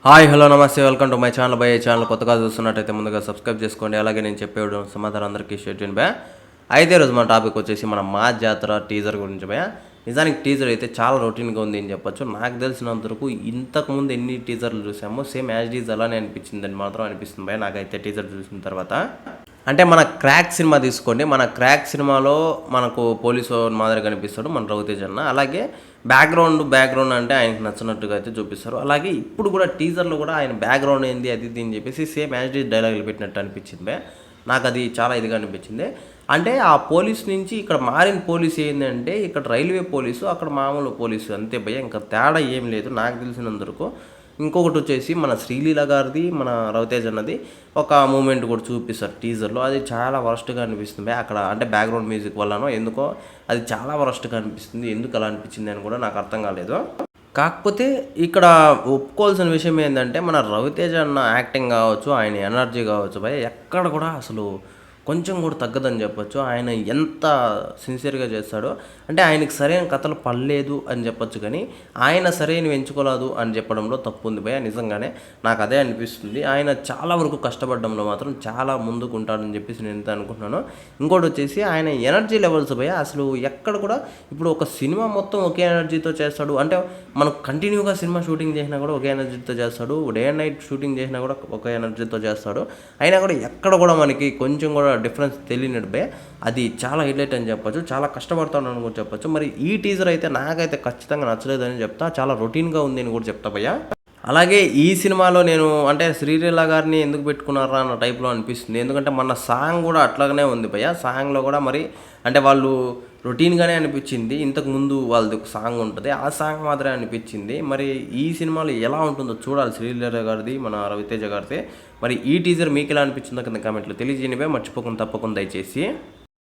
Hi hello నమస్తే welcome to my channel by channel కొత్తగా చూస్తున్నట్టయితే ముందుగా సబ్స్క్రైబ్ చేసుకోండి. అలాగే నేను చెప్పే సమాధానం అందరికీ షేర్ చేయండి బే. అయితే రోజు మన టాపిక్ వచ్చేసి మన మా జాతర టీజర్ గురించి బే. నిజానికి టీజర్ అయితే చాలా రొటీన్గా ఉంది అని చెప్పొచ్చు. నాకు తెలిసినంత వరకు ఇంతకుముందు ఎన్ని టీజర్లు చూసామో సేమ్ యాజ్ డీజ్ అలానే అనిపించిందని మాత్రం అనిపిస్తుంది బే నాకైతే టీజర్ చూసిన తర్వాత. అంటే మన క్రాక్ సినిమా తీసుకోండి. మన క్రాక్ సినిమాలో మనకు పోలీసు మాదిరి కనిపిస్తాడు మన రవితేజ్ అన్న. అలాగే బ్యాక్గ్రౌండ్ అంటే ఆయనకు నచ్చినట్టుగా అయితే చూపిస్తారు. అలాగే ఇప్పుడు కూడా టీజర్లో కూడా ఆయన బ్యాక్గ్రౌండ్ ఏంది అది ఇది అని చెప్పేసి సేమ్ యాజ్ డీజ్ డైలాగులు పెట్టినట్టు అనిపించింది. నాకు అది చాలా ఇదిగా అనిపించింది. అంటే ఆ పోలీస్ నుంచి ఇక్కడ మారిన పోలీసు ఏంటంటే ఇక్కడ రైల్వే పోలీసు, అక్కడ మామూలు పోలీసు అంతే భయ్య, ఇంకా తేడా ఏం లేదు నాకు తెలిసినందుకు. ఇంకొకటి వచ్చేసి మన శ్రీలీల గారిది మన రవితేజ్ అన్నది ఒక మూమెంట్ కూడా చూపిస్తారు టీజర్లో. అది చాలా వరస్ట్గా అనిపిస్తుంది అక్కడ. అంటే బ్యాక్గ్రౌండ్ మ్యూజిక్ వల్లనో ఎందుకో అది చాలా వరస్ట్గా అనిపిస్తుంది. ఎందుకు అలా అనిపించింది అని కూడా నాకు అర్థం కాలేదు. కాకపోతే ఇక్కడ ఒప్పుకోవాల్సిన విషయం ఏంటంటే మన రవితేజ్ అన్న యాక్టింగ్ కావచ్చు, ఆయన ఎనర్జీ కావచ్చు భయ్, ఎక్కడ కూడా అసలు కొంచెం కూడా తగ్గదని చెప్పొచ్చు. ఆయన ఎంత సిన్సియర్గా చేస్తాడో, అంటే ఆయనకి సరైన కథలు పడలేదు అని చెప్పొచ్చు, కానీ ఆయన సరైనవి ఎంచుకోలేదు అని చెప్పడంలో తప్పు ఉంది భయ. నిజంగానే నాకు అదే అనిపిస్తుంది. ఆయన చాలా వరకు కష్టపడడంలో మాత్రం చాలా ముందుకు ఉంటాడని చెప్పేసి నేను ఎంత అనుకుంటున్నాను. ఇంకోటి వచ్చేసి ఆయన ఎనర్జీ లెవెల్స్ భయ, అసలు ఎక్కడ కూడా ఇప్పుడు ఒక సినిమా మొత్తం ఒకే ఎనర్జీతో చేస్తాడు. అంటే మనకు కంటిన్యూగా సినిమా షూటింగ్ చేసినా కూడా ఒకే ఎనర్జీతో చేస్తాడు, డే అండ్ నైట్ షూటింగ్ చేసినా కూడా ఒకే ఎనర్జీతో చేస్తాడు. అయినా కూడా ఎక్కడ కూడా మనకి కొంచెం కూడా డిఫరెన్స్ తెలియనట్టే. అది చాలా హైలైట్ అని చెప్పొచ్చు. చాలా కష్టపడతానని కూడా చెప్పొచ్చు. మరి ఈ టీజర్ అయితే నాకైతే ఖచ్చితంగా నచ్చలేదని చెప్తా. చాలా రొటీన్గా ఉంది అని కూడా చెప్తా భయ్య. అలాగే ఈ సినిమాలో నేను అంటే శ్రీలీల గారిని ఎందుకు పెట్టుకున్నారా అన్న టైప్లో అనిపిస్తుంది. ఎందుకంటే మన సాంగ్ కూడా అట్లాగనే ఉంది భయ్య. సాంగ్లో కూడా మరి అంటే వాళ్ళు రొటీన్గానే అనిపించింది. ఇంతకు ముందు వాళ్ళది ఒక సాంగ్ ఉంటుంది, ఆ సాంగ్ మాత్రమే అనిపించింది. మరి ఈ సినిమాలో ఎలా ఉంటుందో చూడాలి శ్రీలీల గారిది మన రవితేజ గారిది. మరి ఈ టీజర్ మీకు ఎలా అనిపించిందో కింద కామెంట్లో తెలియజేయనివే మర్చిపోకుండా తప్పకుండా దయచేసి.